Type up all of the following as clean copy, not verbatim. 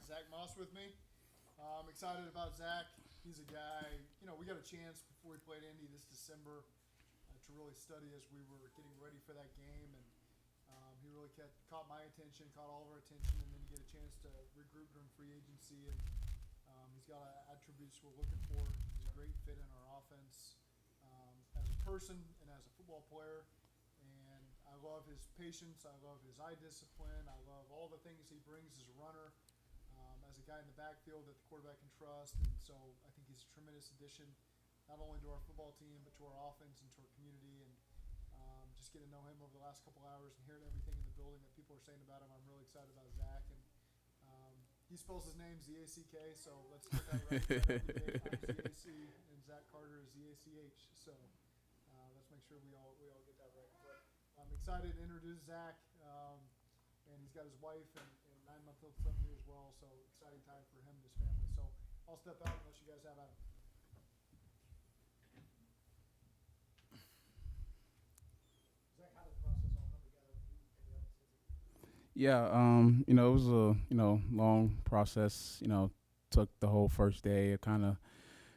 got Zack Moss with me. I'm excited about Zack. He's a guy, we got a chance before we played Indy this December to really study as we were getting ready for that game. And he really caught my attention, caught all of our attention, and then you get a chance to regroup during free agency. And he's got attributes we're looking for. He's a great fit in our offense as a person and as a football player. And I love his patience. I love his eye discipline. I love all the things he brings as a runner, as a guy in the backfield that the quarterback can trust. And so I think he's a tremendous addition, not only to our football team, but to our offense and to our community. And just getting to know him over the last couple hours and hearing everything in the building that people are saying about him, I'm really excited about Zack. And he spells his name Z-A-C-K, so let's get that right. I'm Z-A-C, and Zack Carter is Z-A-C-H. So let's make sure we all get that right. But I'm excited to introduce Zack, and he's got his wife and 9-month-old son here as well. So exciting time for him and his family. So I'll step out unless you guys have Adam. Zack, how did the process all come together when you ended up in Cincinnati? Yeah, it was a long process. Took the whole first day of kind of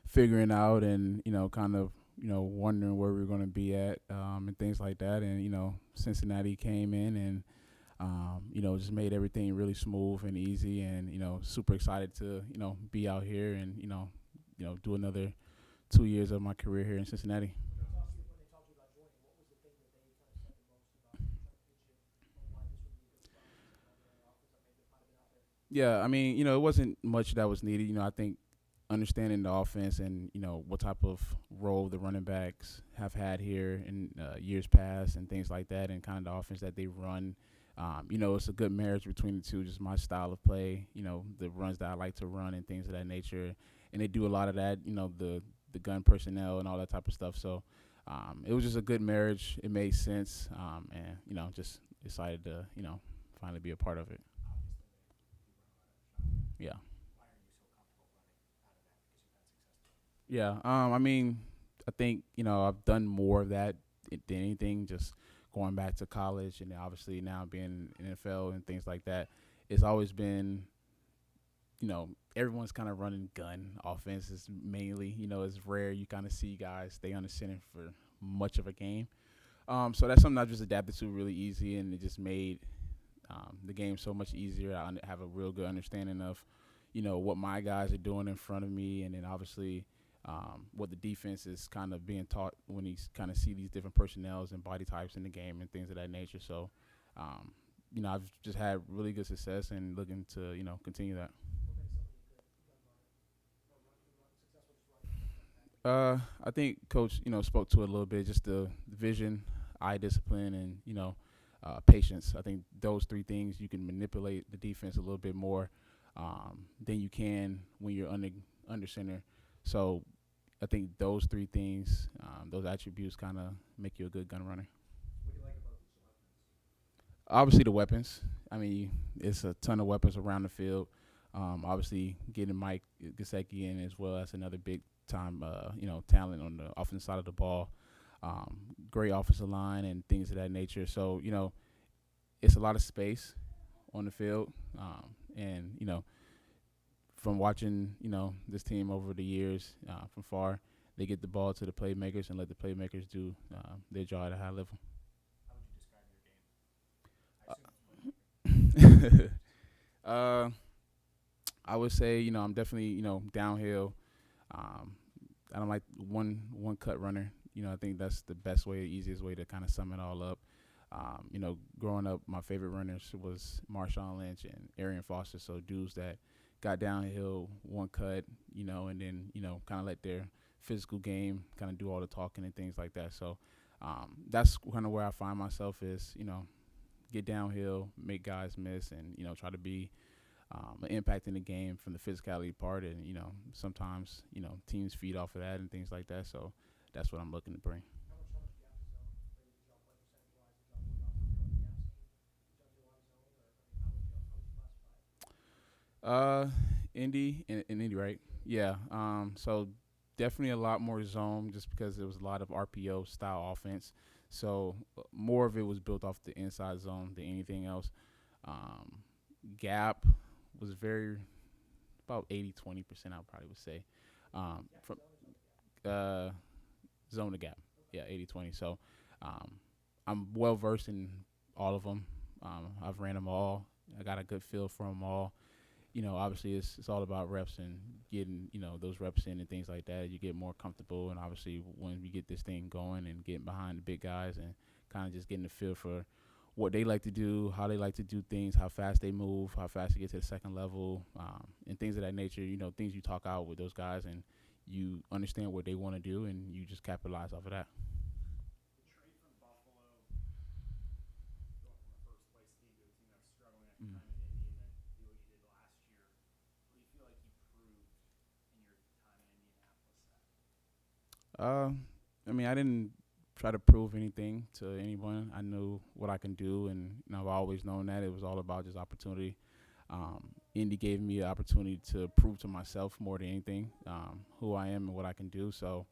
figuring out and kind of wondering where we were going to be at and things like that. And Cincinnati came in and just made everything really smooth and easy. And super excited to be out here and do another 2 years of my career here in Cincinnati. When they talked to you about joining, what was the thing that they kind of said the most about trying to pitch you on why this would be a good spot for Cincinnati and the offense that maybe might have been out there? Yeah, I mean, it wasn't much that was needed. I think understanding the offense and what type of role the running backs have had here in years past and things like that, and kind of the offense that they run. It's a good marriage between the two. Just my style of play, the runs that I like to run and things of that nature, and they do a lot of that. The gun personnel and all that type of stuff. So it was just a good marriage. It made sense, and just excited to finally be a part of it. Yeah. Yeah. I mean, I think I've done more of that than anything. Just going back to college, and obviously now being in NFL and things like that. It's always been, everyone's kind of running gun offenses mainly. It's rare you kind of see guys stay on the center for much of a game. So that's something I just adapted to really easy, and it just made the game so much easier. I have a real good understanding of, what my guys are doing in front of me, and then obviously what the defense is kind of being taught when you kind of see these different personnels and body types in the game and things of that nature. So, I've just had really good success and looking to, continue that. What makes somebody a good gun runner or successful just running back? I think coach, spoke to it a little bit, just the vision, eye discipline, and patience. I think those three things you can manipulate the defense a little bit more than you can when you're under center. So I think those three things, those attributes, kind of make you a good gun runner. What do you like about these weapons? Obviously, the weapons. I mean, it's a ton of weapons around the field. Obviously, getting Mike Gesicki in as well. That's another big time, talent on the offensive side of the ball. Great offensive line and things of that nature. So, it's a lot of space on the field. And, from watching, this team over the years from far, they get the ball to the playmakers and let the playmakers do their job at a high level. How would you describe your game? I assume it's much. uh, I would say, I'm definitely, downhill. Um, I don't like one cut runner. I think that's the best way, easiest way to kind of sum it all up. Growing up, my favorite runners was Marshawn Lynch and Arian Foster. So dudes that got downhill, one cut, and then kind of let their physical game kind of do all the talking and things like that. So that's kind of where I find myself is get downhill, make guys miss, and try to be an impact in the game from the physicality part. And sometimes teams feed off of that and things like that. So that's what I'm looking to bring. How much gap to zone? Like, did y'all play percentage wise? Did y'all were y'all primarily gap scheme? Did y'all do a lot of zone, or how would you classify it? Uh, in Indy, right? Yeah. So definitely a lot more zone, just because there was a lot of RPO style offense. So more of it was built off the inside zone than anything else. Gap was very about 80-20%, I probably would say. From uh, zone to gap. Yeah, 80-20. So um, I'm well versed in all of them. I've ran them all. I got a good feel for them all. Obviously it's all about reps and getting, those reps in and things like that. You get more comfortable, and obviously when you get this thing going and getting behind the big guys and kind of just getting a feel for what they like to do, how they like to do things, how fast they move, how fast they get to the second level, and things of that nature. Things you talk out with those guys, and you understand what they want to do, and you just capitalize off of that. The trade from Buffalo, going from a first place team to a team that was struggling at the Mm. time in Indy, and then do what you did last year. What do you feel like you proved in your time in Indianapolis? Uh, I mean, I didn't try to prove anything to anyone. I knew what I can do, and I've always known that it was all about just opportunity. Indy gave me the opportunity to prove to myself more than anything who I am and what I can do. So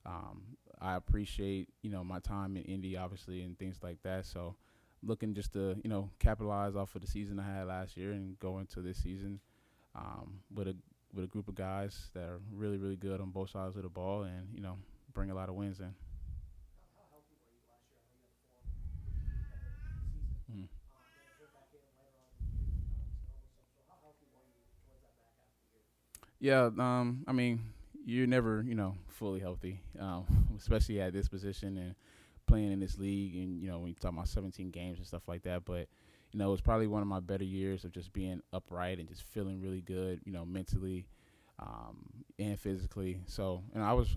I appreciate my time in Indy, obviously, and things like that. So looking just to capitalize off of the season I had last year and go into this season with a group of guys that are really really good on both sides of the ball, and bring a lot of wins in. How healthy were you last year? I know you had a four season, Mm. then came back in later on in the year with syndrome. So how healthy were you towards that back half of the year? Yeah, I mean, you're never, fully healthy, especially at this position and playing in this league. And when you talk about 17 games and stuff like that, but it was probably one of my better years of just being upright and just feeling really good, mentally and physically. So, and I was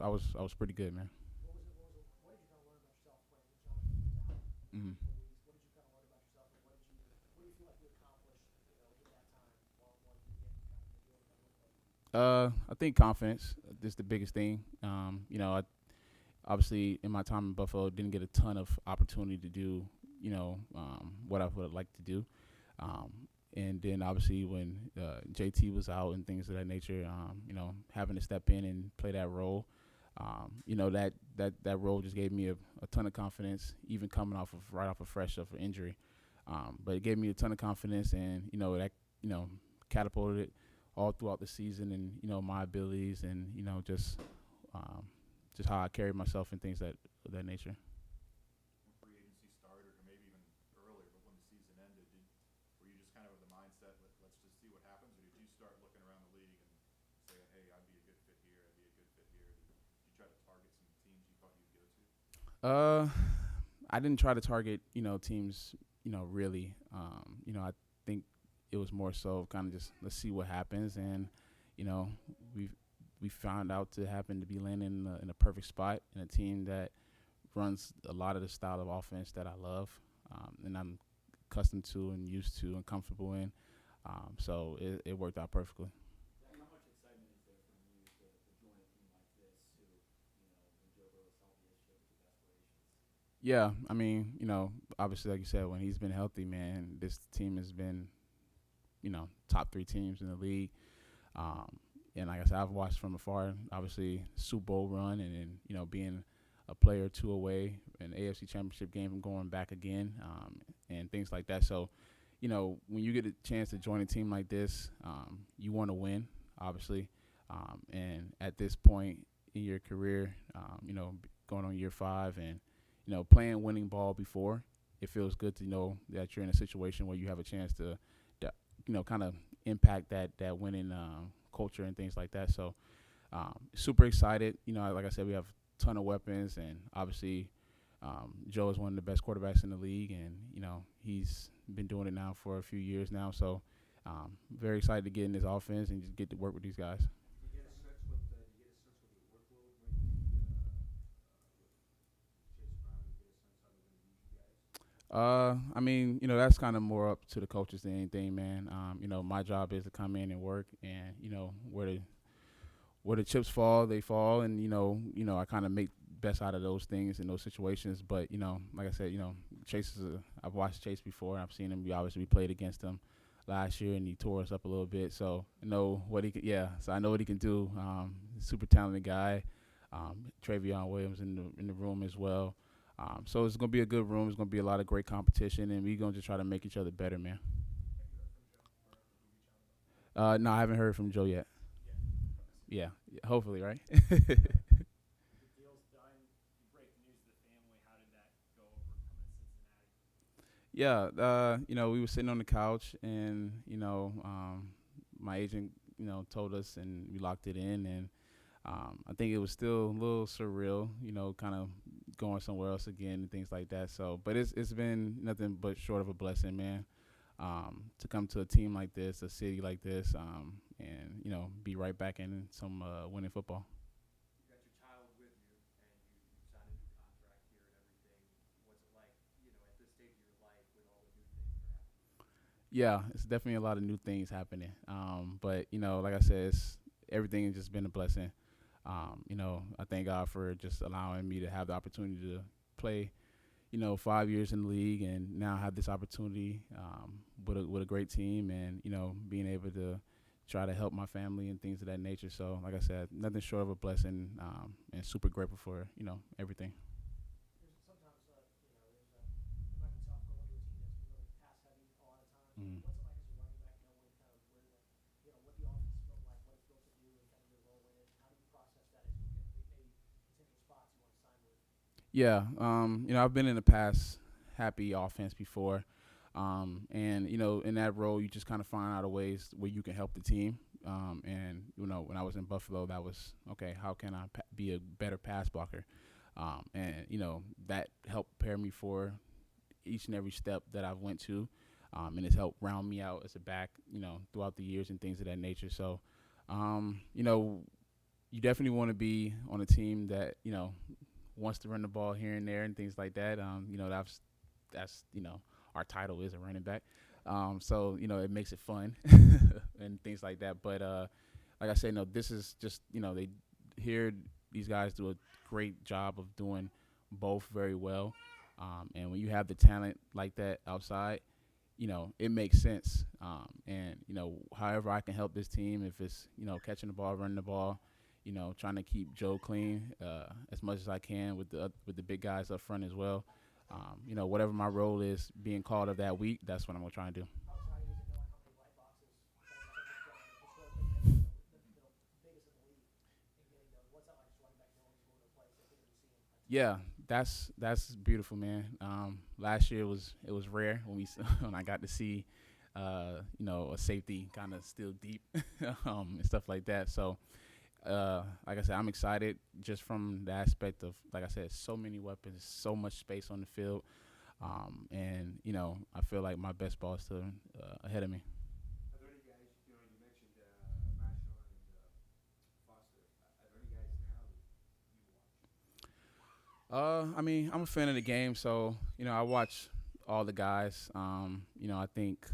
pretty good, man. What did you kind of learn about yourself when Jonathan was out for Hmm. a couple of weeks? What did you kind of learn about yourself, and what do you feel like you accomplished, with that time while you didn't kind of enjoy what that looked like? I think confidence is the biggest thing. I obviously in my time in Buffalo didn't get a ton of opportunity to do, what I would like to do. Um, and then obviously when JT was out and things of that nature, having to step in and play that role, that role just gave me a ton of confidence, even coming off of right off of fresh of an injury. But it gave me a ton of confidence, and that catapulted it all throughout the season, and my abilities, and um, just how I carried myself and things of that nature. When free agency started, or maybe even earlier, but when the season ended, were you just kind of with the mindset, let's just see what happens, or did you start looking around the league and saying, hey, I'd be a good fit here, I'd be a good fit here? Did you try to target some teams you thought you'd go to? Uh, I didn't try to target teams really. I think it was more so kind of just let's see what happens, and you know we we found out to happen to be landing in a perfect spot in a team that runs a lot of the style of offense that I love, and I'm accustomed to and used to and comfortable in. So it worked out perfectly. Zach, how much excitement is there from you to join a team like this who, when Joe Burrow's healthy, has showed you aspirations? Yeah, I mean, obviously, like you said, when he's been healthy, man, this team has been, top three teams in the league. Um, and like I said, I've watched from afar, obviously, Super Bowl run, and then, being a player or two away, an AFC Championship game from going back again, and things like that. So, when you get a chance to join a team like this, you want to win, obviously. And at this point in your career, going on year 5 and, playing winning ball before, it feels good to know that you're in a situation where you have a chance to kind of impact that winning culture and things like that. So super excited. Like I said, we have a ton of weapons, and obviously Joe is one of the best quarterbacks in the league, and he's been doing it now for a few years now. So very excited to get in this offense and just get to work with these guys. Do you get a sense what the workload might be with Chase Brown? Do you get a sense how they're going to use you guys? I mean, that's kind of more up to the coaches than anything, man. My job is to come in and work, and where the chips fall, they fall, and I kind of make best out of those things in those situations. But like I said, Chase I've watched Chase before. I've seen him. We played against him last year, and he tore us up a little bit. So I know what he can. Yeah, so I know what he can do. Super talented guy. Travion Williams in the room as well. So it's gonna be a good room. It's gonna be a lot of great competition, and we're gonna just try to make each other better, man. No, I haven't heard from Joe yet. Yeah. Yeah, hopefully, right? The deal's done. You break the news to the family. How did that go over coming to Cincinnati? Yeah, we were sitting on the couch, and my agent, told us, and we locked it in, and I think it was still a little surreal, kind of going somewhere else again and things like that. So, but it's been nothing but short of a blessing, man. To come to a team like this, a city like this, and be right back in some winning football. You got your child with you, and you signed a new contract here and everything. What's it like, at this stage of your life with all the new things that are happening? Yeah, it's definitely a lot of new things happening. But like I said, everything has just been a blessing. I thank God for just allowing me to have the opportunity to play, 5 years in the league, and now have this opportunity with a great team, and being able to try to help my family and things of that nature. So, like I said, nothing short of a blessing, and super grateful for everything. There's sometimes, it might be tough going to a team that's really pass heavy a lot of times. Mm. What's it like as a running back knowing kind of where what the offense is built like, what it's built to do, and kind of your role in it? How do you process that as you look at maybe potential spots you want to sign with? Yeah, I've been in the past happy offense before, and in that role, you just kind of find out a ways where you can help the team. And when I was in Buffalo, that was okay. How can I be a better pass blocker? And that helped prepare me for each and every step that I've went to, and it's helped round me out as a back, throughout the years and things of that nature. So, you definitely want to be on a team that wants to run the ball here and there and things like that. That's our title is a running back. So it makes it fun and things like that. But like I said, no, this is just they here these guys do a great job of doing both very well. And when you have the talent like that outside, it makes sense. And however I can help this team, if it's catching the ball, running the ball, trying to keep Joe clean as much as I can with the big guys up front as well. Whatever my role is, being called of that week, that's what I'm gonna try and do. How exciting is it knowing how many light boxes historically the biggest in the league and getting those? What's that like as running back knowing he's going to a place that you're going to see him? Yeah, that's beautiful, man. Last year it was rare when when I got to see, a safety kind of still deep, and stuff like that. So, like I said, I'm excited just from the aspect of, like I said, so many weapons, so much space on the field, and I feel like my best ball is still ahead of me. Are there any guys, you mentioned Marshawn and Foster. Are there any guys now that you watch? I mean, I'm a fan of the game, so I watch all the guys. I think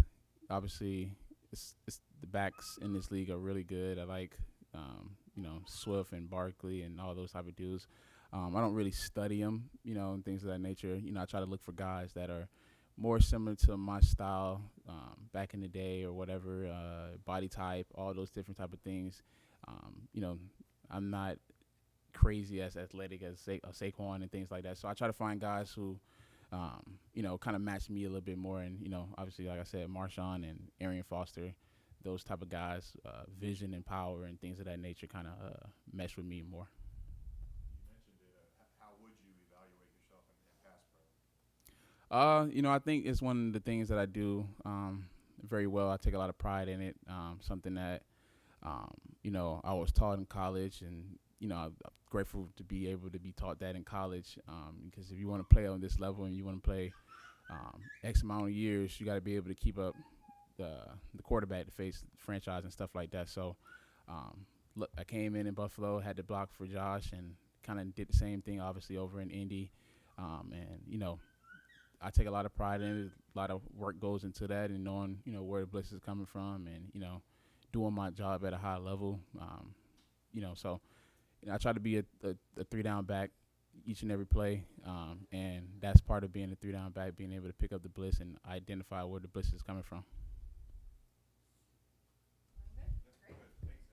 obviously it's the backs in this league are really good. I like Swift and Barkley and all those type of dudes. I don't really study them, and things of that nature. I try to look for guys that are more similar to my style back in the day or whatever, body type, all those different type of things. I'm not crazy as athletic as Saquon and things like that. So I try to find guys who, kind of match me a little bit more. And obviously, like I said, Marshawn and Arian Foster, those type of guys, vision and power and things of that nature, kind of mesh with me more. You mentioned it. How would you evaluate yourself in pass pro? I think it's one of the things that I do very well. I take a lot of pride in it. Something that I was taught in college, and I'm grateful to be able to be taught that in college. Because if you want to play on this level and you want to play X amount of years, you got to be able to keep up the quarterback to face the franchise and stuff like that. So, look, I came in Buffalo, had to block for Josh, and kind of did the same thing, obviously, over in Indy. And I take a lot of pride in it. A lot of work goes into that, and knowing where the blitz is coming from, and doing my job at a high level. So I try to be a three down back each and every play, and that's part of being a three down back, being able to pick up the blitz and identify where the blitz is coming from.